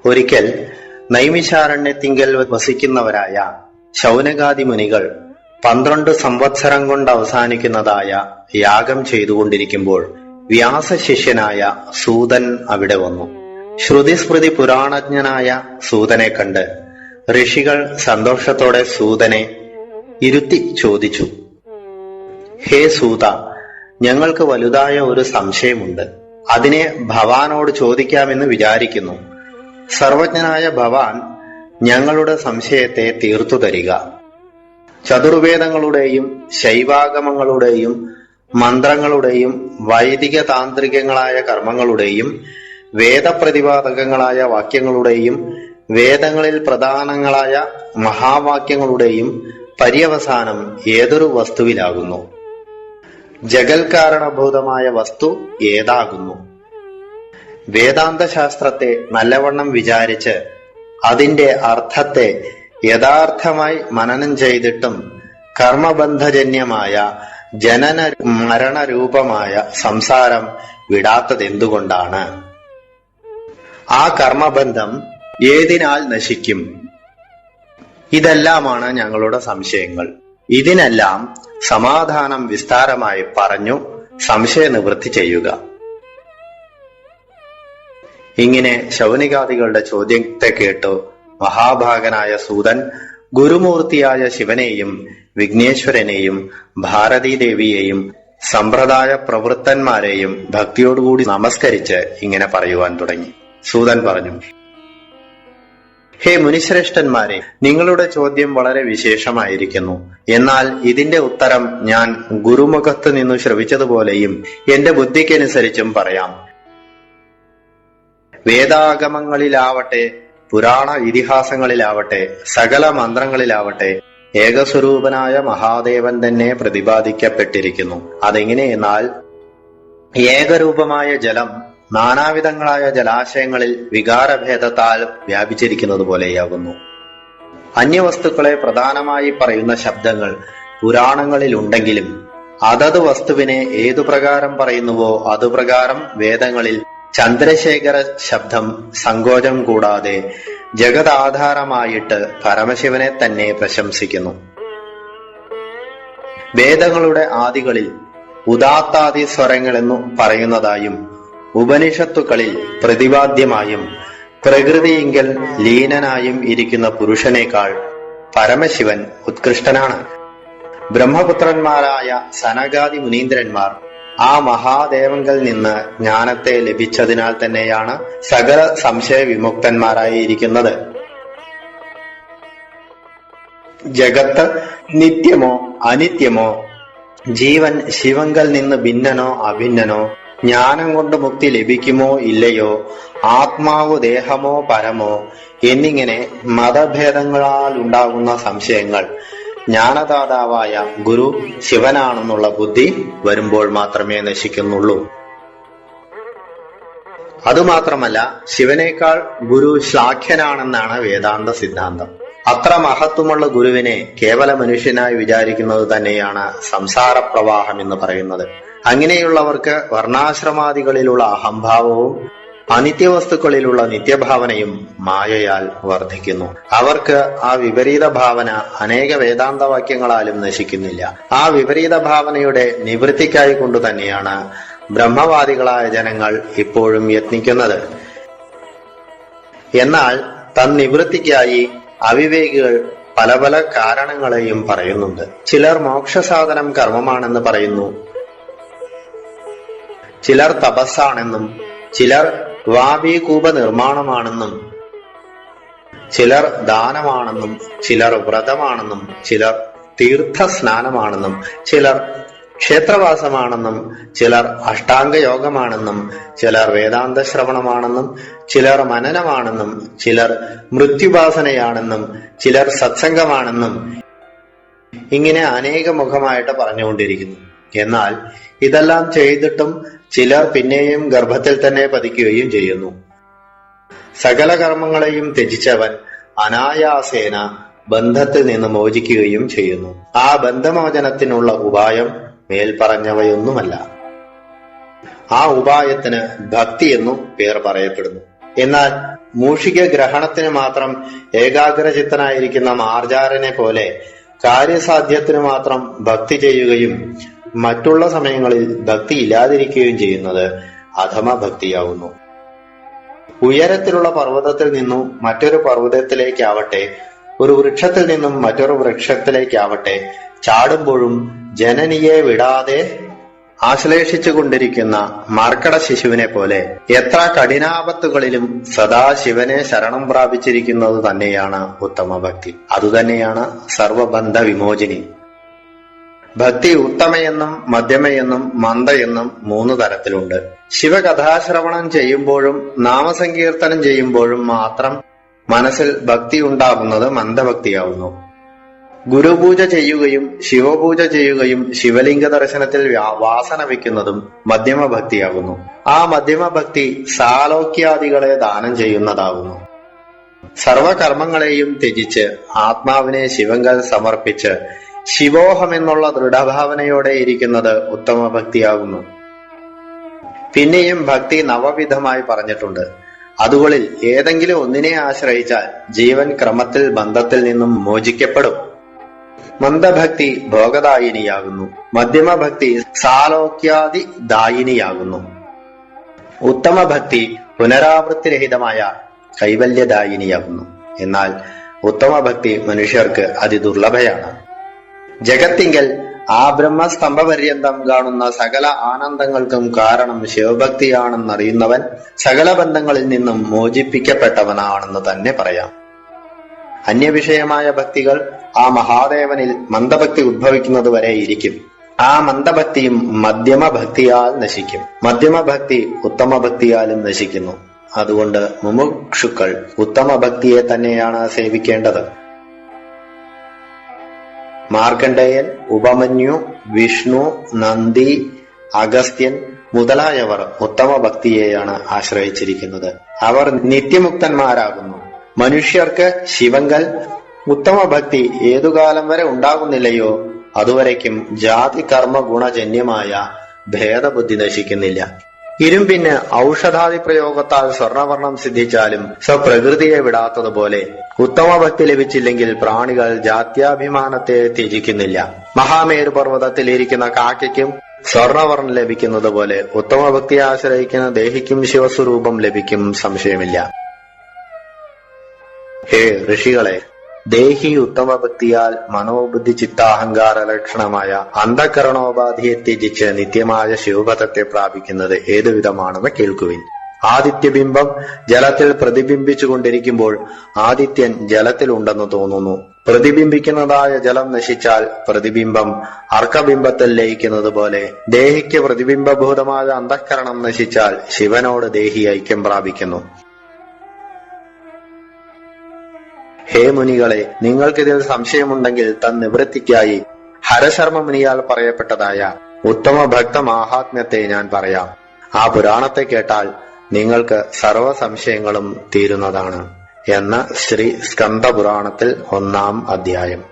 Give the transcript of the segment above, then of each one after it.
ഒരിക്കൽ നൈമിഷാരണ്യത്തിങ്കൽ വസിക്കുന്നവരായ ശൗനകാദി മുനികൾ 12 സംവത്സരം കൊണ്ട് അവസാനിക്കുന്നതായ യാഗം ചെയ്തുകൊണ്ടിരിക്കുമ്പോൾ വ്യാസശിഷ്യനായ സൂതൻ അവിടെ വന്നു. ശ്രുതിസ്മൃതി പുരാണജ്ഞനായ സൂതനെ കണ്ട് ഋഷികൾ സന്തോഷത്തോടെ സൂതനെ ഇരുത്തി ചോദിച്ചു, ഹേ സൂത, ഞങ്ങൾക്ക് വലുതായ ഒരു സംശയമുണ്ട്. അതിനെ ഭവാനോട് ചോദിക്കാമെന്ന് വിചാരിക്കുന്നു. സർവജ്ഞനായ ഭവാൻ ഞങ്ങളുടെ സംശയത്തെ തീർത്തു തരിക. ചതുർവേദങ്ങളുടെയും ശൈവാഗമങ്ങളുടെയും മന്ത്രങ്ങളുടെയും വൈദിക താന്ത്രികങ്ങളായ കർമ്മങ്ങളുടെയും വേദപ്രതിപാദകങ്ങളായ വാക്യങ്ങളുടെയും വേദങ്ങളിൽ പ്രധാനങ്ങളായ മഹാവാക്യങ്ങളുടെയും പര്യവസാനം ഏതൊരു വസ്തുവിലാകുന്നു? ജഗൽകാരണഭൂതമായ വസ്തു ഏതാകുന്നു? വേദാന്ത ശാസ്ത്രത്തെ നല്ലവണ്ണം വിചാരിച്ച് അതിന്റെ അർത്ഥത്തെ യഥാർത്ഥമായി മനനം ചെയ്തിട്ടും കർമ്മബന്ധജന്യമായ ജനന മരണരൂപമായ സംസാരം വിടാത്തതെന്തുകൊണ്ടാണ്? ആ കർമ്മബന്ധം ഏതിനാൽ നശിക്കും? ഇതെല്ലാമാണ് ഞങ്ങളുടെ സംശയങ്ങൾ. ഇതിനെല്ലാം സമാധാനം വിസ്താരമായി പറഞ്ഞു സംശയ നിവൃത്തി ചെയ്യുക. ഇങ്ങനെ ശൗനികാദികളുടെ ചോദ്യത്തെ കേട്ടു മഹാഭാഗനായ സൂതൻ ഗുരുമൂർത്തിയായ ശിവനെയും വിഘ്നേശ്വരനെയും ഭാരതീദേവിയെയും സമ്പ്രദായ പ്രവൃത്തന്മാരെയും ഭക്തിയോടുകൂടി നമസ്കരിച്ച് ഇങ്ങനെ പറയുവാൻ തുടങ്ങി. സൂതൻ പറഞ്ഞു, ഹേ മുനിശ്രേഷ്ഠന്മാരെ, നിങ്ങളുടെ ചോദ്യം വളരെ വിശേഷമായിരിക്കുന്നു. എന്നാൽ ഇതിന്റെ ഉത്തരം ഞാൻ ഗുരുമുഖത്ത് നിന്നു ശ്രവിച്ചതുപോലെയും എന്റെ ബുദ്ധിക്കനുസരിച്ചും പറയാം. വേദാഗമങ്ങളിലാവട്ടെ പുരാണ ഇതിഹാസങ്ങളിലാവട്ടെ സകല മന്ത്രങ്ങളിലാവട്ടെ ഏകസ്വരൂപനായ മഹാദേവൻ തന്നെ പ്രതിപാദിക്കപ്പെട്ടിരിക്കുന്നു. അതെങ്ങനെയെന്നാൽ ഏകരൂപമായ ജലം നാനാവിധങ്ങളായ ജലാശയങ്ങളിൽ വികാരഭേദത്താൽ വ്യാപിച്ചിരിക്കുന്നത് പോലെയാകുന്നു. അന്യവസ്തുക്കളെ പ്രധാനമായി പറയുന്ന ശബ്ദങ്ങൾ പുരാണങ്ങളിൽ ഉണ്ടെങ്കിലും അതത് വസ്തുവിനെ ഏതുപ്രകാരം പറയുന്നുവോ അതുപ്രകാരം വേദങ്ങളിൽ ചന്ദ്രശേഖര ശബ്ദം സങ്കോചം കൂടാതെ ജഗതാധാരമായിട്ട് പരമശിവനെ തന്നെ പ്രശംസിക്കുന്നു. വേദങ്ങളുടെ ആദികളിൽ ഉദാത്താദി സ്വരങ്ങളെന്നു പറയുന്നതായും ഉപനിഷത്തുക്കളിൽ പ്രതിപാദ്യമായും പ്രകൃതിയിങ്കൽ ലീനനായും ഇരിക്കുന്ന പുരുഷനേക്കാൾ പരമശിവൻ ഉത്കൃഷ്ടനാണ്. ബ്രഹ്മപുത്രന്മാരായ സനകാദി മുനീന്ദ്രന്മാർ ആ മഹാദേവങ്കൽ നിന്ന് ജ്ഞാനത്തെ ലഭിച്ചതിനാൽ തന്നെയാണ് സകല സംശയ വിമുക്തന്മാരായിരിക്കുന്നത്. ജഗത്ത് നിത്യമോ അനിത്യമോ, ജീവൻ ശിവങ്കൽ നിന്ന് ഭിന്നനോ അഭിന്നനോ, ജ്ഞാനം കൊണ്ട് മുക്തി ലഭിക്കുമോ ഇല്ലയോ, ആത്മാവ് ദേഹമോ പരമോ എന്നിങ്ങനെ മതഭേദങ്ങളാൽ ഉണ്ടാകുന്ന സംശയങ്ങൾ ജ്ഞാനദാതാവായ ഗുരു ശിവനാണെന്നുള്ള ബുദ്ധി വരുമ്പോൾ മാത്രമേ നശിക്കുന്നുള്ളൂ. അതുമാത്രമല്ല, ശിവനേക്കാൾ ഗുരു ശ്ലാഘ്യനാണെന്നാണ് വേദാന്ത സിദ്ധാന്തം. അത്ര മഹത്വമുള്ള ഗുരുവിനെ കേവല മനുഷ്യനായി വിചാരിക്കുന്നത് തന്നെയാണ് സംസാര പ്രവാഹം എന്ന് പറയുന്നത്. അങ്ങനെയുള്ളവർക്ക് വർണ്ണാശ്രമാദികളിലുള്ള അഹംഭാവവും അനിത്യവസ്തുക്കളിലുള്ള നിത്യഭാവനയും മായയാൽ വർദ്ധിക്കുന്നു. അവർക്ക് ആ വിപരീത ഭാവന അനേക വേദാന്ത വാക്യങ്ങളാലും നശിക്കുന്നില്ല. ആ വിപരീത ഭാവനയുടെ നിവൃത്തിക്കായി കൊണ്ടു തന്നെയാണ് ബ്രഹ്മവാദികളായ ജനങ്ങൾ ഇപ്പോഴും യത്നിക്കുന്നത്. എന്നാൽ തന്നിവൃത്തിക്കായി അവിവേകികൾ പല പല കാരണങ്ങളെയും പറയുന്നുണ്ട്. ചിലർ മോക്ഷസാധനം കർമ്മമാണെന്ന് പറയുന്നു, ചിലർ തപസ്സാണെന്നും, ചിലർ വാപീകൂപ നിർമ്മാണമാണെന്നും, ചിലർ ദാനമാണെന്നും, ചിലർ വ്രതമാണെന്നും, ചിലർ തീർത്ഥസ്നാനമാണെന്നും, ചിലർ ക്ഷേത്രവാസമാണെന്നും, ചിലർ അഷ്ടാംഗയോഗമാണെന്നും, ചിലർ വേദാന്ത ശ്രവണമാണെന്നും, ചിലർ മനനമാണെന്നും, ചിലർ മൃത്യുപാസനയാണെന്നും, ചിലർ സത്സംഗമാണെന്നും ഇങ്ങനെ അനേക മുഖമായിട്ട് പറഞ്ഞുകൊണ്ടിരിക്കുന്നു. എന്നാൽ ഇതെല്ലാം ചെയ്തിട്ടും ചിലർ പിന്നെയും ഗർഭത്തിൽ തന്നെ പതിക്കുകയും ചെയ്യുന്നു. സകല കർമ്മങ്ങളെയും ത്യജിച്ചവൻ അനായാസേന ബന്ധത്തിൽ നിന്ന് മോചിക്കുകയും ചെയ്യുന്നു. ആ ബന്ധമോചനത്തിനുള്ള ഉപായം മേൽപ്പറഞ്ഞവയൊന്നുമല്ല. ആ ഉപായത്തിന് ഭക്തി എന്നും പേർ പറയപ്പെടുന്നു. എന്നാൽ മൂഷിക ഗ്രഹണത്തിന് മാത്രം ഏകാഗ്രചിത്തനായിരിക്കുന്ന മാർജാരനെ പോലെ കാര്യസാധ്യത്തിന് മാത്രം ഭക്തി ചെയ്യുകയും മറ്റുള്ള സമയങ്ങളിൽ ഭക്തി ഇല്ലാതിരിക്കുകയും ചെയ്യുന്നത് അധമ ഭക്തിയാവുന്നു. ഉയരത്തിലുള്ള പർവ്വതത്തിൽ നിന്നും മറ്റൊരു പർവ്വതത്തിലേക്കാവട്ടെ, ഒരു വൃക്ഷത്തിൽ നിന്നും മറ്റൊരു വൃക്ഷത്തിലേക്കാവട്ടെ, ചാടുമ്പോഴും ജനനിയെ വിടാതെ ആശ്ലേഷിച്ചു കൊണ്ടിരിക്കുന്ന മാർക്കട ശിശുവിനെ പോലെ എത്ര കഠിനാപത്തുകളിലും സദാ ശിവനെ ശരണം പ്രാപിച്ചിരിക്കുന്നത് തന്നെയാണ് ഉത്തമ ഭക്തി. അതുതന്നെയാണ് സർവബന്ധ വിമോചിനി. ഭക്തി ഉത്തമയെന്നും മധ്യമയെന്നും മന്ദയെന്നും 3 തരത്തിലുണ്ട്. ശിവകഥാശ്രവണം ചെയ്യുമ്പോഴും നാമസങ്കീർത്തനം ചെയ്യുമ്പോഴും മാത്രം മനസ്സിൽ ഭക്തി ഉണ്ടാകുന്നത് മന്ദഭക്തിയാവുന്നു. ഗുരുപൂജ ചെയ്യുകയും ശിവപൂജ ചെയ്യുകയും ശിവലിംഗ ദർശനത്തിൽ വാസന വയ്ക്കുന്നതും മധ്യമഭക്തിയാകുന്നു. ആ മധ്യമഭക്തി സാലോക്യാദികളെ ദാനം ചെയ്യുന്നതാകുന്നു. സർവകർമ്മങ്ങളെയും ത്യജിച്ച് ആത്മാവിനെ ശിവങ്കൽ സമർപ്പിച്ച് ശിവോഹമെന്നുള്ള ദൃഢഭാവനയോടെ ഇരിക്കുന്നത് ഉത്തമ ഭക്തിയാകുന്നു. പിന്നെയും ഭക്തി നവവിധമായി പറഞ്ഞിട്ടുണ്ട്. അതുകളിൽ ഏതെങ്കിലും ഒന്നിനെ ആശ്രയിച്ചാൽ ജീവൻ ക്രമത്തിൽ ബന്ധത്തിൽ നിന്നും മോചിക്കപ്പെടും. മന്ദഭക്തി ഭോഗദായിനിയാകുന്നു. മധ്യമഭക്തി സാലോക്യാദി ദായിനിയാകുന്നു. ഉത്തമ ഭക്തി പുനരാവൃത്തിരഹിതമായ കൈവല്യദായിനിയാകുന്നു. എന്നാൽ ഉത്തമ ഭക്തി മനുഷ്യർക്ക് അതിദുർലഭയാണ്. ജഗത്തിങ്കൽ ആ ബ്രഹ്മസ്തംഭപര്യന്തം കാണുന്ന സകല ആനന്ദങ്ങൾക്കും കാരണം ശിവഭക്തിയാണെന്നറിയുന്നവൻ സകല ബന്ധങ്ങളിൽ നിന്നും മോചിപ്പിക്കപ്പെട്ടവനാണെന്ന് തന്നെ പറയാം. അന്യവിഷയമായ ഭക്തികൾ ആ മഹാദേവനിൽ മന്ദഭക്തി ഉദ്ഭവിക്കുന്നത് വരെ ഇരിക്കും. ആ മന്ദഭക്തിയും മധ്യമഭക്തിയാൽ നശിക്കും. മധ്യമഭക്തി ഉത്തമഭക്തിയാലും നശിക്കുന്നു. അതുകൊണ്ട് മുമുക്ഷുക്കൾ ഉത്തമഭക്തിയെ തന്നെയാണ് സേവിക്കേണ്ടത്. മാർക്കണ്ഡേയൻ, ഉപമന്യു, വിഷ്ണു, നന്ദി, അഗസ്ത്യൻ മുതലായവർ ഉത്തമ ഭക്തിയെയാണ് ആശ്രയിച്ചിരിക്കുന്നത്. അവർ നിത്യമുക്തന്മാരാകുന്നു. മനുഷ്യർക്ക് ശിവങ്കൽ ഉത്തമ ഭക്തി ഏതുകാലം വരെ ഉണ്ടാകുന്നില്ലയോ അതുവരയ്ക്കും ജാതി കർമ്മ ഗുണജന്യമായ ഭേദബുദ്ധി നശിക്കുന്നില്ല. ഇരുമ്പിന് ഔഷധാദി പ്രയോഗത്താൽ സ്വർണവർണം സിദ്ധിച്ചാലും സ്വപ്രകൃതിയെ വിടാത്തതുപോലെ ഉത്തമ ഭക്തി ലഭിച്ചില്ലെങ്കിൽ പ്രാണികൾ ജാത്യാഭിമാനത്തെ ത്യജിക്കുന്നില്ല. മഹാമേരു പർവ്വതത്തിൽ ഇരിക്കുന്ന കാക്കയ്ക്കും സ്വർണവർണ്ണം ലഭിക്കുന്നത് പോലെ ഉത്തമ ഭക്തിയെ ആശ്രയിക്കുന്ന ദേഹിക്കും ശിവസ്വരൂപം ലഭിക്കും, സംശയമില്ല. ഹേ ഋഷികളെ, ദേഹി ഉത്തമ ഭക്തിയാൽ മനോബുദ്ധി ചിത്താഹങ്കാര ലക്ഷണമായ അന്ധകരണോപാധിയെ ത്യജിച്ച് നിത്യമായ ശിവപദത്തെ പ്രാപിക്കുന്നത് ഏതുവിധമാണെന്ന് കേൾക്കുവിൻ. ആദിത്യബിംബം ജലത്തിൽ പ്രതിബിംബിച്ചു കൊണ്ടിരിക്കുമ്പോൾ ആദിത്യൻ ജലത്തിൽ ഉണ്ടെന്ന് തോന്നുന്നു. പ്രതിബിംബിക്കുന്നതായ ജലം നശിച്ചാൽ പ്രതിബിംബം അർക്കബിംബത്തിൽ ലയിക്കുന്നത് പോലെ ദേഹിക്ക് പ്രതിബിംബഭൂതമായ അന്ധകരണം നശിച്ചാൽ ശിവനോട് ദേഹി ഐക്യം പ്രാപിക്കുന്നു. ഹേ മുനികളെ, നിങ്ങൾക്കിതിൽ സംശയമുണ്ടെങ്കിൽ തന്നിവൃത്തിക്കായി ഹരശർമ്മ മുനിയാൽ പറയപ്പെട്ടതായ ഉത്തമ ഭക്ത മാഹാത്മ്യത്തെ ഞാൻ പറയാം. ആ പുരാണത്തെ കേട്ടാൽ നിങ്ങൾക്ക് സർവ സംശയങ്ങളും തീരുന്നതാണ് എന്ന് ശ്രീ സ്കന്ദ പുരാണത്തിൽ 1-ാം അധ്യായം.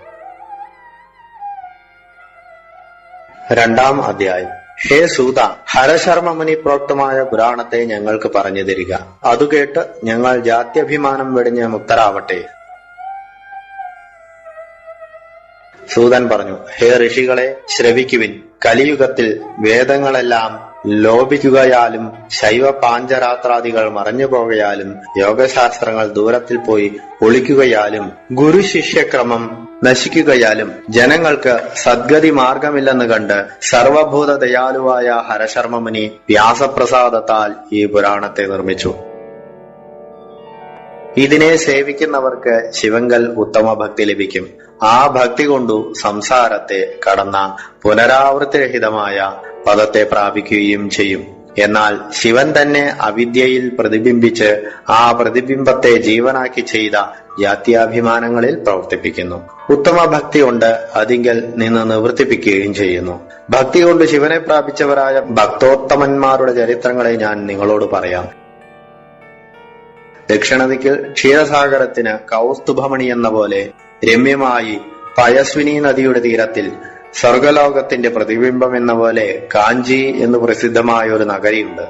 2-ാം അധ്യായം. ഹേ സൂത, ഹരശർമ്മ മുനി പ്രോക്തമായ പുരാണത്തെ ഞങ്ങൾക്ക് പറഞ്ഞു തരിക. അതുകേട്ട് ഞങ്ങൾ ജാത്യഭിമാനം വെടിഞ്ഞ് മുക്തരാവട്ടെ. സൂതൻ പറഞ്ഞു, ഹേ ഋഷികളെ, ശ്രവിക്കുവിൻ. കലിയുഗത്തിൽ വേദങ്ങളെല്ലാം ലോപിക്കുകയാലും ശൈവ പാഞ്ചരാത്രാദികൾ മറഞ്ഞുപോകയാലും യോഗശാസ്ത്രങ്ങൾ ദൂരത്തിൽ പോയി ഒളിക്കുകയാലും ഗുരുശിഷ്യക്രമം നശിക്കുകയാലും ജനങ്ങൾക്ക് സദ്ഗതി മാർഗമില്ലെന്ന് കണ്ട് സർവഭൂത ദയാലുവായ ഹരശർമ്മമുനി വ്യാസപ്രസാദത്താൽ ഈ പുരാണത്തെ നിർമ്മിച്ചു. ഇതിനെ സേവിക്കുന്നവർക്ക് ശിവങ്കൽ ഉത്തമ ഭക്തി ലഭിക്കും. ആ ഭക്തി കൊണ്ടു സംസാരത്തെ കടന്ന പുനരാവൃത്തിരഹിതമായ പദത്തെ പ്രാപിക്കുകയും ചെയ്യും. എന്നാൽ ശിവൻ തന്നെ അവിദ്യയിൽ പ്രതിബിംബിച്ച് ആ പ്രതിബിംബത്തെ ജീവനാക്കി ചെയ്ത ജാത്യാഭിമാനങ്ങളിൽ പ്രവർത്തിപ്പിക്കുന്നു. ഉത്തമ ഭക്തി കൊണ്ട് അതിങ്കൽ നിന്ന് നിവർത്തിപ്പിക്കുകയും ചെയ്യുന്നു. ഭക്തി കൊണ്ട് ശിവനെ പ്രാപിച്ചവരായ ഭക്തോത്തമന്മാരുടെ ചരിത്രങ്ങളെ ഞാൻ നിങ്ങളോട് പറയാം. ദക്ഷിണദിക്കിൽ ക്ഷീരസാഗരത്തിന് കൗസ്തുഭമണി എന്ന പോലെ രമ്യമായി പയസ്വിനി നദിയുടെ തീരത്തിൽ സ്വർഗലോകത്തിന്റെ പ്രതിബിംബം എന്ന പോലെ കാഞ്ചി എന്ന് പ്രസിദ്ധമായ ഒരു നഗരിയുണ്ട്.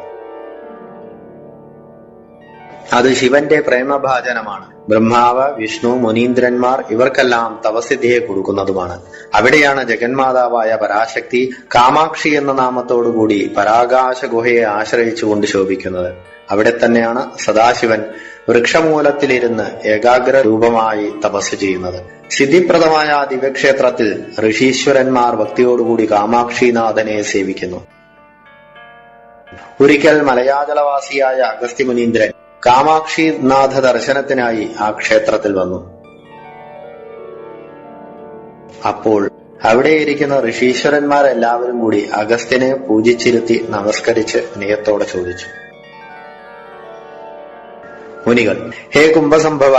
അത് ശിവന്റെ പ്രേമഭാജനമാണ്. ബ്രഹ്മാവ്, വിഷ്ണു, മുനീന്ദ്രന്മാർ ഇവർക്കെല്ലാം തപസിദ്ധിയെ കൊടുക്കുന്നതുമാണ്. അവിടെയാണ് ജഗന്മാതാവായ പരാശക്തി കാമാക്ഷി എന്ന നാമത്തോടുകൂടി പരാകാശ ഗുഹയെ ആശ്രയിച്ചുകൊണ്ട് ശോഭിക്കുന്നത്. അവിടെ തന്നെയാണ് സദാശിവൻ വൃക്ഷമൂലത്തിലിരുന്ന് ഏകാഗ്ര രൂപമായി തപസ് ചെയ്യുന്നത്. സിദ്ധിപ്രദമായ ആ ദിവ്യക്ഷേത്രത്തിൽ ഋഷീശ്വരന്മാർ ഭക്തിയോടുകൂടി കാമാക്ഷിനാഥനെ സേവിക്കുന്നു. ഒരിക്കൽ മലയാചലവാസിയായ അഗസ്ത്യ മുനീന്ദ്രൻ കാമാക്ഷിനാഥ ദർശനത്തിനായി ആ ക്ഷേത്രത്തിൽ വന്നു. അപ്പോൾ അവിടെയിരിക്കുന്ന ഋഷീശ്വരന്മാരെല്ലാവരും കൂടി അഗസ്ത്യനെ പൂജിച്ചിരുത്തി നമസ്കരിച്ച് വിനയത്തോടെ ചോദിച്ചു. മുനികൾ: ഹേ കുംഭസംഭവ,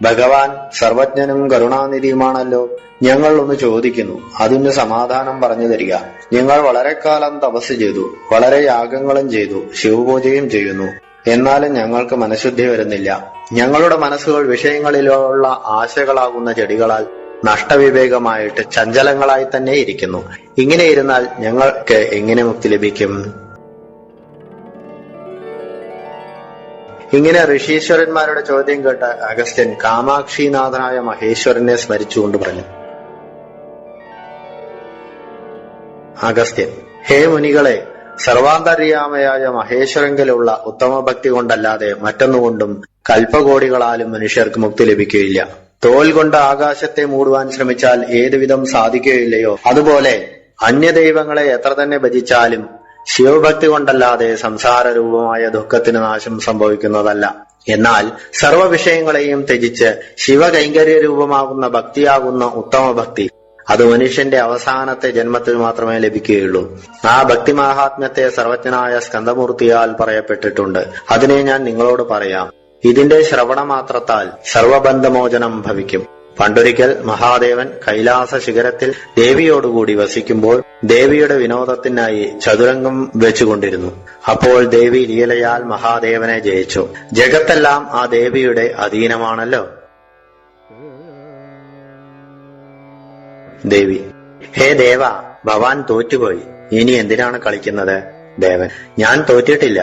ഭഗവാൻ സർവജ്ഞനും കരുണാനിധിയുമാണല്ലോ. ഞങ്ങൾ ഒന്ന് ചോദിക്കുന്നു, അതിന് സമാധാനം പറഞ്ഞു തരിക. ഞങ്ങൾ വളരെ കാലം തപസ് ചെയ്തു, വളരെ യാഗങ്ങളും ചെയ്തു, ശിവപൂജയും ചെയ്യുന്നു. എന്നാലും ഞങ്ങൾക്ക് മനഃശുദ്ധി വരുന്നില്ല. ഞങ്ങളുടെ മനസ്സുകൾ വിഷയങ്ങളിലുള്ള ആശകളാകുന്ന ചെടികളാൽ നഷ്ടവിവേകമായിട്ട് ചഞ്ചലങ്ങളായി തന്നെ ഇരിക്കുന്നു. ഇങ്ങനെ ഇരുന്നാൽ ഞങ്ങൾക്ക് എങ്ങനെ മുക്തി ലഭിക്കും? ഇങ്ങനെ ഋഷീശ്വരന്മാരുടെ ചോദ്യം കേട്ട അഗസ്ത്യൻ കാമാക്ഷിനാഥനായ മഹേശ്വരനെ സ്മരിച്ചുകൊണ്ട് പറഞ്ഞു. അഗസ്ത്യൻ: ഹേ മുനികളെ, സർവാന്തര്യാമയായ മഹേശ്വരങ്കിലുള്ള ഉത്തമഭക്തി കൊണ്ടല്ലാതെ മറ്റൊന്നുകൊണ്ടും കൽപ്പകോടികളാലും മനുഷ്യർക്ക് മുക്തി ലഭിക്കുകയില്ല. തോൽ കൊണ്ട് ആകാശത്തെ മൂടുവാൻ ശ്രമിച്ചാൽ ഏതുവിധം സാധിക്കുകയില്ലയോ, അതുപോലെ അന്യദൈവങ്ങളെ എത്ര തന്നെ ഭജിച്ചാലും ശിവഭക്തി കൊണ്ടല്ലാതെ സംസാരരൂപമായ ദുഃഖത്തിന് നാശം സംഭവിക്കുന്നതല്ല. എന്നാൽ സർവവിഷയങ്ങളെയും ത്യജിച്ച് ശിവകൈങ്കര്യ രൂപമാകുന്ന ഭക്തിയാകുന്ന ഉത്തമ ഭക്തി, അത് മനുഷ്യന്റെ അവസാനത്തെ ജന്മത്തിൽ മാത്രമേ ലഭിക്കുകയുള്ളൂ. ആ ഭക്തിമാഹാത്മ്യത്തെ സർവജ്ഞനായ സ്കന്ദമൂർത്തിയാൽ പറയപ്പെട്ടിട്ടുണ്ട്. അതിനെ ഞാൻ നിങ്ങളോട് പറയാം. ഇതിന്റെ ശ്രവണമാത്രത്താൽ സർവബന്ധമോചനം ഭവിക്കും. പണ്ടൊരിക്കൽ മഹാദേവൻ കൈലാസ ശിഖരത്തിൽ ദേവിയോടുകൂടി വസിക്കുമ്പോൾ ദേവിയുടെ വിനോദത്തിനായി ചതുരംഗം വെച്ചുകൊണ്ടിരുന്നു. അപ്പോൾ ദേവി ലീലയാൽ മഹാദേവനെ ജയിച്ചു. ജഗത്തെല്ലാം ആ ദേവിയുടെ അധീനമാണല്ലോ. ദേവി: ഹേ ദേവ, ഭവാൻ തോറ്റുപോയി. ഇനി എന്തിനാണ് കളിക്കുന്നത്? ദേവൻ: ഞാൻ തോറ്റിട്ടില്ല.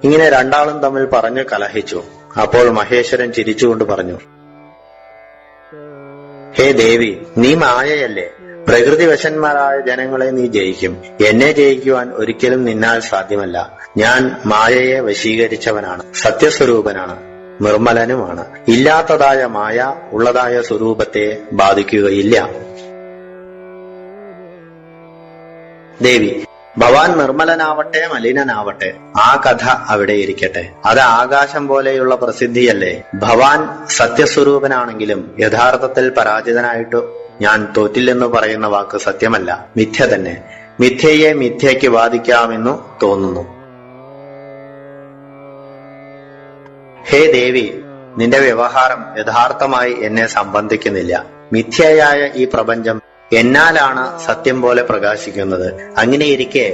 ഇങ്ങനെ രണ്ടാളും തമ്മിൽ പറഞ്ഞു കലഹിച്ചു. അപ്പോൾ മഹേശ്വരൻ ചിരിച്ചുകൊണ്ട് പറഞ്ഞു: ഹേ ദേവി, നീ മായയല്ലേ. പ്രകൃതിവശന്മാരായ ജനങ്ങളെ നീ ജയിക്കും. എന്നെ ജയിക്കുവാൻ ഒരിക്കലും നിന്നാൽ സാധ്യമല്ല. ഞാൻ മായയെ വശീകരിച്ചവനാണ്, സത്യസ്വരൂപനാണ്, നിർമ്മലനുമാണ്. ഇല്ലാത്തതായ മായ ഉള്ളതായ സ്വരൂപത്തെ ബാധിക്കുകയില്ല. ദേവി: ഭവാൻ നിർമ്മലനാവട്ടെ മലിനനാവട്ടെ, ആ കഥ അവിടെ ഇരിക്കട്ടെ. അത് ആകാശം പോലെയുള്ള പ്രസിദ്ധിയല്ലേ. ഭവാൻ സത്യസ്വരൂപനാണെങ്കിലും യഥാർത്ഥത്തിൽ പരാജിതനായിട്ടു ഞാൻ തോറ്റില്ലെന്ന് പറയുന്ന വാക്ക് സത്യമല്ല, മിഥ്യ തന്നെ. മിഥ്യയെ മിഥ്യയ്ക്ക് ബാധിക്കാമെന്നു തോന്നുന്നു. ഹേ ദേവി, നിന്റെ വ്യവഹാരം യഥാർത്ഥമായി എന്നെ സംബന്ധിക്കുന്നില്ല. മിഥ്യയായ ഈ പ്രപഞ്ചം എന്നാലാണ് സത്യം പോലെ പ്രകാശിക്കുന്നത്. അങ്ങനെയിരിക്കെ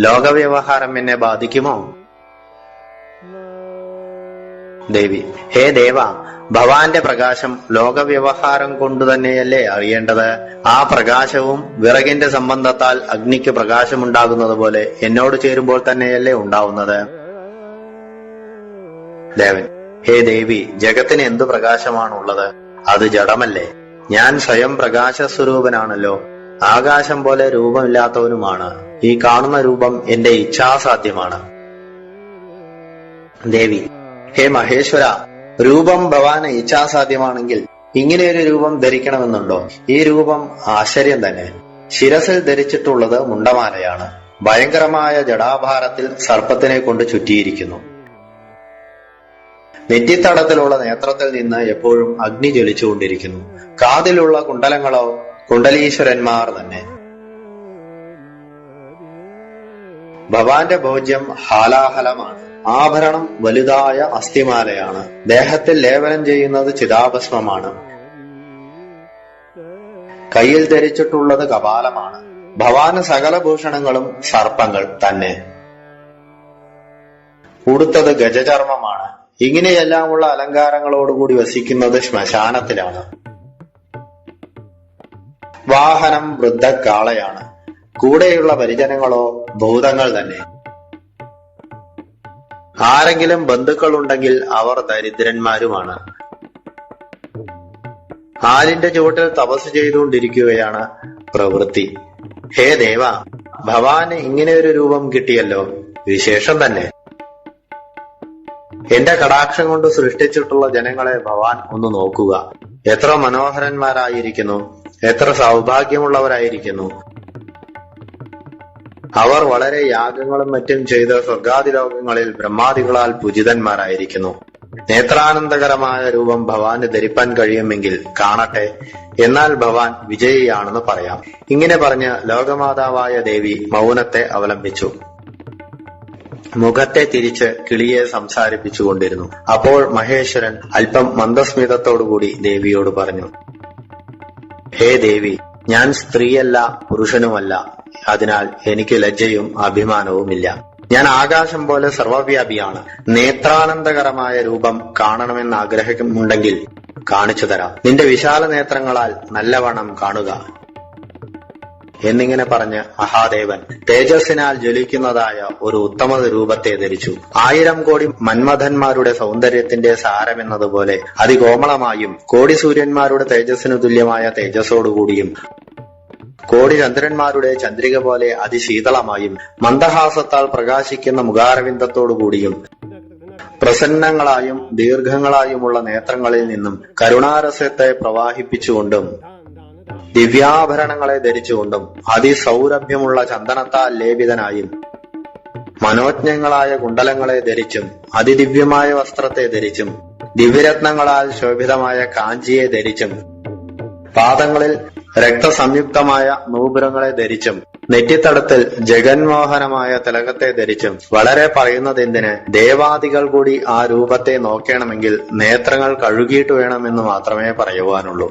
ലോകവ്യവഹാരം എന്നെ ബാധിക്കുമോ? ദേവി: ഹേ ദേവ, ഭവാന്റെ പ്രകാശം ലോകവ്യവഹാരം കൊണ്ടുതന്നെയല്ലേ അറിയേണ്ടത്. ആ പ്രകാശവും വിറകിന്റെ സംബന്ധത്താൽ അഗ്നിക്ക് പ്രകാശമുണ്ടാകുന്നത് പോലെ എന്നോട് ചേരുമ്പോൾ തന്നെയല്ലേ ഉണ്ടാവുന്നത്. ദേവൻ: ഹേ ദേവി, ജഗത്തിന് എന്തു പ്രകാശമാണുള്ളത്? അത് ജഡമല്ലേ. ഞാൻ സ്വയം പ്രകാശസ്വരൂപനാണല്ലോ. ആകാശം പോലെ രൂപമില്ലാത്തവനുമാണ്. ഈ കാണുന്ന രൂപം എന്റെ ഇച്ഛാസാധ്യമാണ്. ദേവി: ഹേ മഹേശ്വര, രൂപം ഭവാന് ഇച്ഛാസാധ്യമാണെങ്കിൽ ഇങ്ങനെയൊരു രൂപം ധരിക്കണമെന്നുണ്ടോ? ഈ രൂപം ആശ്ചര്യം തന്നെ. ശിരസിൽ ധരിച്ചിട്ടുള്ളത് മുണ്ടമാലയാണ്. ഭയങ്കരമായ ജടാഭാരത്തിൽ സർപ്പത്തിനെ കൊണ്ട് ചുറ്റിയിരിക്കുന്നു. നെറ്റിത്തടത്തിലുള്ള നേത്രത്തിൽ നിന്ന് എപ്പോഴും അഗ്നി ജ്വലിച്ചുകൊണ്ടിരിക്കുന്നു. കാതിലുള്ള കുണ്ടലങ്ങളോ കുണ്ടലീശ്വരന്മാർ തന്നെ. ഭവാന്റെ ഭോജ്യം ഹാലാഹലമാണ്. ആഭരണം വലുതായ അസ്ഥിമാലയാണ്. ദേഹത്തിൽ ലേപനം ചെയ്യുന്നത് ചിതാഭസ്മമാണ്. കയ്യിൽ ധരിച്ചിട്ടുള്ളത് കപാലമാണ്. ഭവാന് സകല ഭൂഷണങ്ങളും സർപ്പങ്ങൾ തന്നെ. ഉടുത്തത് ഗജചർമ്മമാണ്. ഇങ്ങനെയെല്ലാമുള്ള അലങ്കാരങ്ങളോടുകൂടി വസിക്കുന്നത് ശ്മശാനത്തിലാണ്. വാഹനം വൃദ്ധക്കാളയാണ്. കൂടെയുള്ള പരിജനങ്ങളോ ഭൂതങ്ങൾ തന്നെ. ആരെങ്കിലും ബന്ധുക്കളുണ്ടെങ്കിൽ അവർ ദരിദ്രന്മാരുമാണ്. ആലിന്റെ ചുവട്ടിൽ തപസ് ചെയ്തുകൊണ്ടിരിക്കുകയാണ് പ്രവൃത്തി. ഹേ ദേവ, ഭവാന് ഇങ്ങനെ ഒരു രൂപം കിട്ടിയല്ലോ, വിശേഷം തന്നെ. എന്റെ കടാക്ഷം കൊണ്ട് സൃഷ്ടിച്ചിട്ടുള്ള ജനങ്ങളെ ഭവാൻ ഒന്ന് നോക്കുക. എത്ര മനോഹരന്മാരായിരിക്കുന്നു, എത്ര സൗഭാഗ്യമുള്ളവരായിരിക്കുന്നു. അവർ വളരെ യാഗങ്ങളും മറ്റും ചെയ്ത് സ്വർഗാദി ലോകങ്ങളിൽ ബ്രഹ്മാദികളാൽ പൂജിതന്മാരായിരിക്കുന്നു. നേത്രാനന്ദകരമായ രൂപം ഭവാന് ധരിപ്പാൻ കഴിയുമെങ്കിൽ കാണട്ടെ, എന്നാൽ ഭവാൻ വിജയിയാണെന്ന് പറയാം. ഇങ്ങനെ പറഞ്ഞ് ലോകമാതാവായ ദേവി മൗനത്തെ അവലംബിച്ചു. മുഖത്തെ തിരിച്ച് കിളിയെ സംസാരിപ്പിച്ചുകൊണ്ടിരുന്നു. അപ്പോൾ മഹേശ്വരൻ അല്പം മന്ദസ്മിതത്തോടുകൂടി ദേവിയോട് പറഞ്ഞു, ഹേ ദേവി, ഞാൻ സ്ത്രീയല്ല, പുരുഷനുമല്ല. അതിനാൽ എനിക്ക് ലജ്ജയും അഭിമാനവുമില്ല. ഞാൻ ആകാശം പോലെ സർവവ്യാപിയാണ്. നേത്രാനന്ദകരമായ രൂപം കാണണമെന്ന് ആഗ്രഹമുണ്ടെങ്കിൽ കാണിച്ചു തരാം. നിന്റെ വിശാല നേത്രങ്ങളാൽ നല്ലവണ്ണം കാണുക എന്നിങ്ങനെ പറഞ്ഞ് മഹാദേവൻ തേജസ്സിനാൽ ജ്വലിക്കുന്നതായ ഒരു ഉത്തമ രൂപത്തെ ധരിച്ചു. 1000 കോടി മന്മഥന്മാരുടെ സൗന്ദര്യത്തിന്റെ സാരമെന്നതുപോലെ അതികോമളമായും കോടി സൂര്യന്മാരുടെ തേജസ്സിനു തുല്യമായ തേജസ്സോടുകൂടിയും കോടി ചന്ദ്രന്മാരുടെ ചന്ദ്രിക പോലെ അതിശീതളമായും മന്ദഹാസത്താൽ പ്രകാശിക്കുന്ന മുഖാരവിന്ദത്തോടുകൂടിയും പ്രസന്നങ്ങളായും ദീർഘങ്ങളായുമുള്ള നേത്രങ്ങളിൽ നിന്നും കരുണാരസത്തെ പ്രവാഹിപ്പിച്ചുകൊണ്ടും ദിവ്യാഭരണങ്ങളെ ധരിച്ചുകൊണ്ടും അതിസൗരഭ്യമുള്ള ചന്ദനത്താൽ ലേപിതനായും മനോജ്ഞങ്ങളായ കുണ്ടലങ്ങളെ ധരിച്ചും അതിദിവ്യമായ വസ്ത്രത്തെ ധരിച്ചും ദിവ്യരത്നങ്ങളാൽ ശോഭിതമായ കാഞ്ചിയെ ധരിച്ചും പാദങ്ങളിൽ രക്തസംയുക്തമായ നൂപുരങ്ങളെ ധരിച്ചും നെറ്റിത്തടത്തിൽ ജഗന്മോഹനമായ തിലകത്തെ ധരിച്ചും വളരെ പറയുന്നതെന്തിന്, ദേവാദികൾ കൂടി ആ രൂപത്തെ നോക്കണമെങ്കിൽ നേത്രങ്ങൾ കഴുകിയിട്ട് വേണമെന്ന് മാത്രമേ പറയുവാനുള്ളൂ.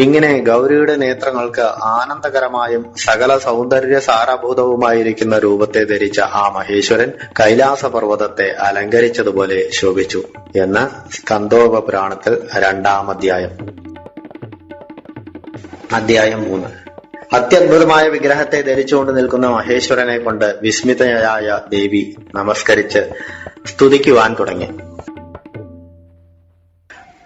ഇങ്ങനെ ഗൗരിയുടെ നേത്രങ്ങൾക്ക് ആനന്ദകരമായും സകല സൗന്ദര്യ സാരഭൂതവുമായിരിക്കുന്ന രൂപത്തെ ധരിച്ച ആ മഹേശ്വരൻ കൈലാസ പർവ്വതത്തെ അലങ്കരിച്ചതുപോലെ ശോഭിച്ചു എന്ന് സ്കന്ദോപുരാണത്തിൽ 2-ാം അധ്യായം. അധ്യായം 3. അത്യദ്ഭുതമായ വിഗ്രഹത്തെ ധരിച്ചുകൊണ്ട് നിൽക്കുന്ന മഹേശ്വരനെ കൊണ്ട് വിസ്മിതയായ ദേവി നമസ്കരിച്ച് സ്തുതിക്കുവാൻ തുടങ്ങി.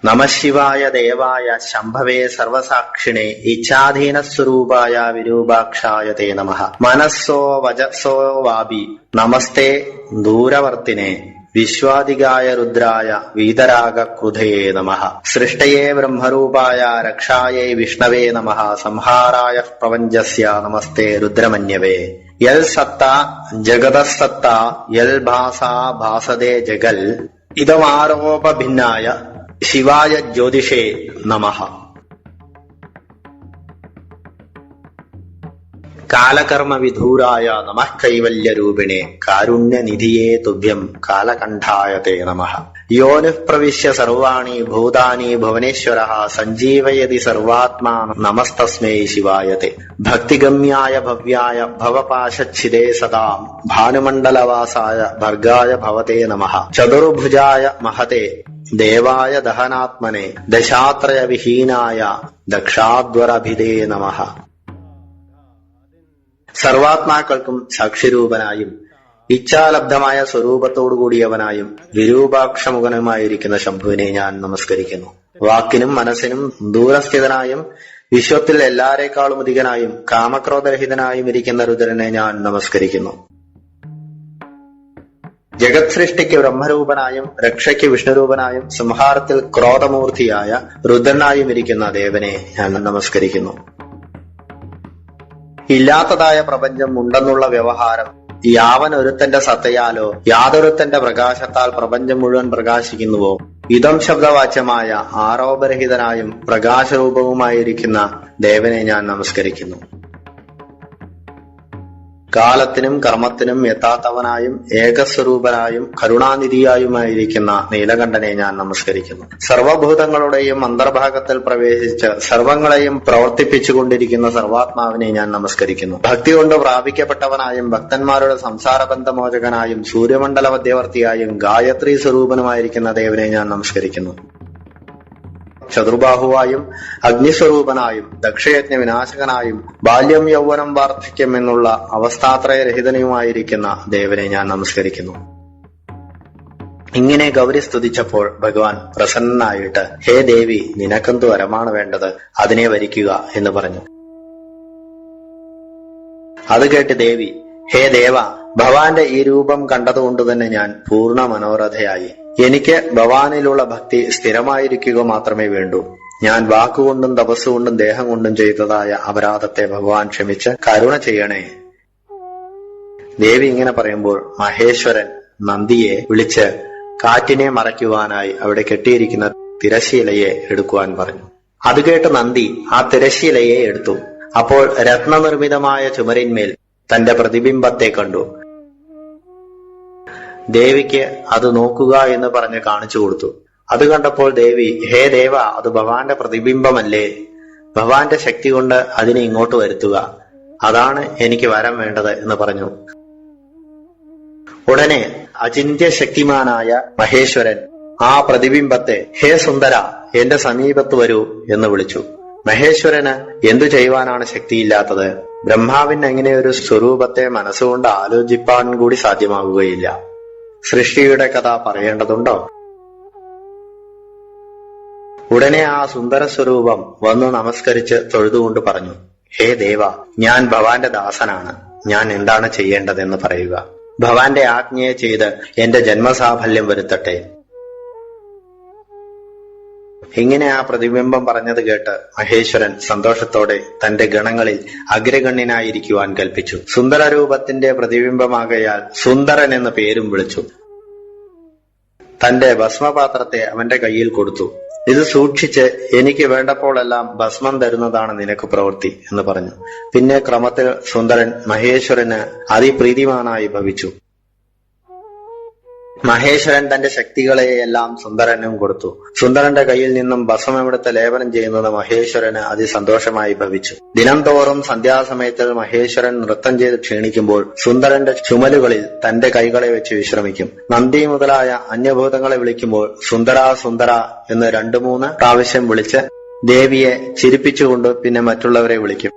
നമഃശിവായ ദേവായ ശംഭവേ സർവസാക്ഷിണേ ഇച്ഛാധീന സ്വരൂപായ വിരൂപാക്ഷായ തേ നമഃ. മനസ്സോ വചസോ വാപി നമസ്തേ ദൂരവർത്തിനെ വിശ്വാദികായ രുദ്രായ വീതരാഗ ക്രുധയേ നമഃ. സൃഷ്ടയേ ബ്രഹ്മരൂപായ രക്ഷായേ വിഷ്ണവേ നമഃ. സംഹാരായ പ്രപഞ്ചസ്യ നമസ്തേ രുദ്രമന്യവേ. യൽ സത്ത ജഗതസത്ത യൽ ഭാസ ഭാസതേ ജഗൽ ഇതമാരോപഭിന്നായ ശിവായ ജ്യോതിഷേ നമഃ. കാലകർമ്മ വിധൂരായ നമഃ. കൈവല്യരൂപിണേ കാരുണ്യനിധിയേ തുഭ്യം കാലകണ്ഠായ തേ നമഃ. യോനിഃ പ്രവിശ്യ സർവാണി ഭൂതാനി ഭുവനേശ്വരഃ സഞ്ജീവയതി സർവാത്മാ നമസ്തസ്മൈ ശിവായ തേ. ഭക്തിഗമ്യായ ഭവ്യായ ഭവപാശച്ഛിദേ സദാ ഭാനുമണ്ഡലവാസായ ഭർഗായ ഭവതേ നമഃ. ചതുർഭുജായ മഹതേ ദേവായ ദഹനാത്മനെ ദശാത്രയ വിഹീനായ ദക്ഷാദ്വരഭിദേ നമഃ. സർവാത്മാക്കൾക്കും സാക്ഷിരൂപനായും ഇച്ഛാലബ്ധമായ സ്വരൂപത്തോടുകൂടിയവനായും വിരൂപാക്ഷമുഖനുമായിരിക്കുന്ന ശംഭുവിനെ ഞാൻ നമസ്കരിക്കുന്നു. വാക്കിനും മനസ്സിനും ദൂരസ്ഥിതനായും വിശ്വത്തിൽ എല്ലാരേക്കാളും അധികനായും കാമക്രോധരഹിതനായും ഇരിക്കുന്ന രുദ്രനെ ഞാൻ നമസ്കരിക്കുന്നു. ജഗത് സൃഷ്ടിക്ക് ബ്രഹ്മരൂപനായും രക്ഷയ്ക്ക് വിഷ്ണുരൂപനായും സംഹാരത്തിൽ ക്രോധമൂർത്തിയായ രുദ്രനായും ഇരിക്കുന്ന ദേവനെ ഞാൻ നമസ്കരിക്കുന്നു. ഇല്ലാത്തതായ പ്രപഞ്ചം ഉണ്ടെന്നുള്ള വ്യവഹാരം യാവനൊരുത്തന്റെ സത്തയാലോ യാതൊരുത്തന്റെ പ്രകാശത്താൽ പ്രപഞ്ചം മുഴുവൻ പ്രകാശിക്കുന്നുവോ ഇതം ശബ്ദവാച്യമായ ആരോപരഹിതനായും പ്രകാശരൂപവുമായിരിക്കുന്ന ദേവനെ ഞാൻ നമസ്കരിക്കുന്നു. കാലത്തിനും കർമ്മത്തിനും എത്താത്തവനായും ഏകസ്വരൂപനായും കരുണാനിധിയായുമായിരിക്കുന്ന നീലകണ്ഠനെ ഞാൻ നമസ്കരിക്കുന്നു. സർവഭൂതങ്ങളുടെയും അന്തർഭാഗത്തിൽ പ്രവേശിച്ച് സർവങ്ങളെയും പ്രവർത്തിപ്പിച്ചുകൊണ്ടിരിക്കുന്ന സർവാത്മാവിനെ ഞാൻ നമസ്കരിക്കുന്നു. ഭക്തി കൊണ്ട് പ്രാപിക്കപ്പെട്ടവനായും ഭക്തന്മാരുടെ സംസാരബന്ധമോചകനായും സൂര്യമണ്ഡല മധ്യവർത്തിയായും ഗായത്രി സ്വരൂപനുമായിരിക്കുന്ന ദേവനെ ഞാൻ നമസ്കരിക്കുന്നു. ചതുർബാഹുവായും അഗ്നിസ്വരൂപനായും ദക്ഷയജ്ഞ വിനാശകനായും ബാല്യം യൗവനം വാർദ്ധക്യം എന്നുള്ള അവസ്ഥാത്രയരഹിതനുമായിരിക്കുന്ന ദേവനെ ഞാൻ നമസ്കരിക്കുന്നു. ഇങ്ങനെ ഗൗരി സ്തുതിച്ചപ്പോൾ ഭഗവാൻ പ്രസന്നനായിട്ട്, ഹേ ദേവി, നിനക്കെന്തു വരമാണ് വേണ്ടത്, അതിനെ വരിക്കുക എന്ന് പറഞ്ഞു. അത് കേട്ട് ദേവി, ഹേ ദേവ, ഭവാന്റെ ഈ രൂപം കണ്ടതുകൊണ്ട് തന്നെ ഞാൻ പൂർണ്ണ മനോരഥയായി. എനിക്ക് ഭവാനിലുള്ള ഭക്തി സ്ഥിരമായിരിക്കുക മാത്രമേ വേണ്ടൂ. ഞാൻ വാക്കുകൊണ്ടും തപസ്സുകൊണ്ടും ദേഹം കൊണ്ടും ചെയ്തതായ അപരാധത്തെ ഭഗവാൻ ക്ഷമിച്ച് കരുണ ചെയ്യണേ. ദേവി ഇങ്ങനെ പറയുമ്പോൾ മഹേശ്വരൻ നന്ദിയെ വിളിച്ച് കാറ്റിനെ മറയ്ക്കുവാനായി അവിടെ കെട്ടിയിരിക്കുന്ന തിരശ്ശീലയെ എടുക്കുവാൻ പറഞ്ഞു. അത് കേട്ട് നന്ദി ആ തിരശ്ശീലയെ എടുത്തു. അപ്പോൾ രത്നനിർമ്മിതമായ ചുമരിന്മേൽ തന്റെ പ്രതിബിംബത്തെ കണ്ടു. ദേവിക്ക് അത് നോക്കുക എന്ന് പറഞ്ഞ് കാണിച്ചു കൊടുത്തു. അത് കണ്ടപ്പോൾ ദേവി, ഹേ ദേവ, അത് ഭഗവാന്റെ പ്രതിബിംബമല്ലേ? ഭഗവാന്റെ ശക്തി കൊണ്ട് അതിനെ ഇങ്ങോട്ട് വരുത്തുക, അതാണ് എനിക്ക് വരം വേണ്ടത് എന്ന് പറഞ്ഞു. ഉടനെ അചിന്ത്യ ശക്തിമാനായ മഹേശ്വരൻ ആ പ്രതിബിംബത്തെ, ഹേ സുന്ദര, എന്റെ സമീപത്ത് വരൂ എന്ന് വിളിച്ചു. മഹേശ്വരന് എന്തു ചെയ്യുവാനാണ് ശക്തിയില്ലാത്തത്? ബ്രഹ്മാവിന് എങ്ങനെ ഒരു സ്വരൂപത്തെ മനസ്സുകൊണ്ട് ആലോചിപ്പാൻ കൂടി സാധ്യമാകുകയില്ല. സൃഷ്ടിയുടെ കഥ പറയേണ്ടതുണ്ടോ? ഉടനെ ആ സുന്ദര സ്വരൂപം വന്നു നമസ്കരിച്ച് തൊഴുതുകൊണ്ട് പറഞ്ഞു, ഹേ ദേവ, ഞാൻ ഭവാന്റെ ദാസനാണ്. ഞാൻ എന്താണ് ചെയ്യേണ്ടതെന്ന് പറയുക. ഭവാന്റെ ആജ്ഞയെ ചെയ്ത് എന്റെ ജന്മസാഫല്യം വരുത്തട്ടെ. ഇങ്ങനെ ആ പ്രതിബിംബം പറഞ്ഞത് കേട്ട് മഹേശ്വരൻ സന്തോഷത്തോടെ തന്റെ ഗണങ്ങളിൽ അഗ്രഗണ്യനായിരിക്കുവാൻ കൽപ്പിച്ചു. സുന്ദരരൂപത്തിന്റെ പ്രതിബിംബമാകയാൽ സുന്ദരൻ എന്ന പേരും വിളിച്ചു. തന്റെ ഭസ്മപാത്രത്തെ അവന്റെ കയ്യിൽ കൊടുത്തു. ഇത് സൂക്ഷിച്ച് എനിക്ക് വേണ്ടപ്പോഴെല്ലാം ഭസ്മം തരുന്നതാണ് നിനക്ക് പ്രവൃത്തി എന്ന് പറഞ്ഞു. പിന്നെ ക്രമത്തിൽ സുന്ദരൻ മഹേശ്വരന് അതിപ്രീതിമാനായി ഭവിച്ചു. മഹേശ്വരൻ തന്റെ ശക്തികളെയെല്ലാം സുന്ദരനും കൊടുത്തു. സുന്ദരന്റെ കയ്യിൽ നിന്നും ഭസ്മമെടുത്ത് ലേപനം ചെയ്യുന്നത് മഹേശ്വരന് അതിസന്തോഷമായി ഭവിച്ചു. ദിനം തോറും സന്ധ്യാസമയത്തിൽ മഹേശ്വരൻ നൃത്തം ചെയ്ത് ക്ഷീണിക്കുമ്പോൾ സുന്ദരന്റെ ചുമലുകളിൽ തന്റെ കൈകളെ വെച്ച് വിശ്രമിക്കും. നന്ദി മുതലായ അന്യഭൂതങ്ങളെ വിളിക്കുമ്പോൾ സുന്ദര സുന്ദര എന്ന് 2-3 പ്രാവശ്യം വിളിച്ച് ദേവിയെ ചിരിപ്പിച്ചുകൊണ്ട് പിന്നെ മറ്റുള്ളവരെ വിളിക്കും.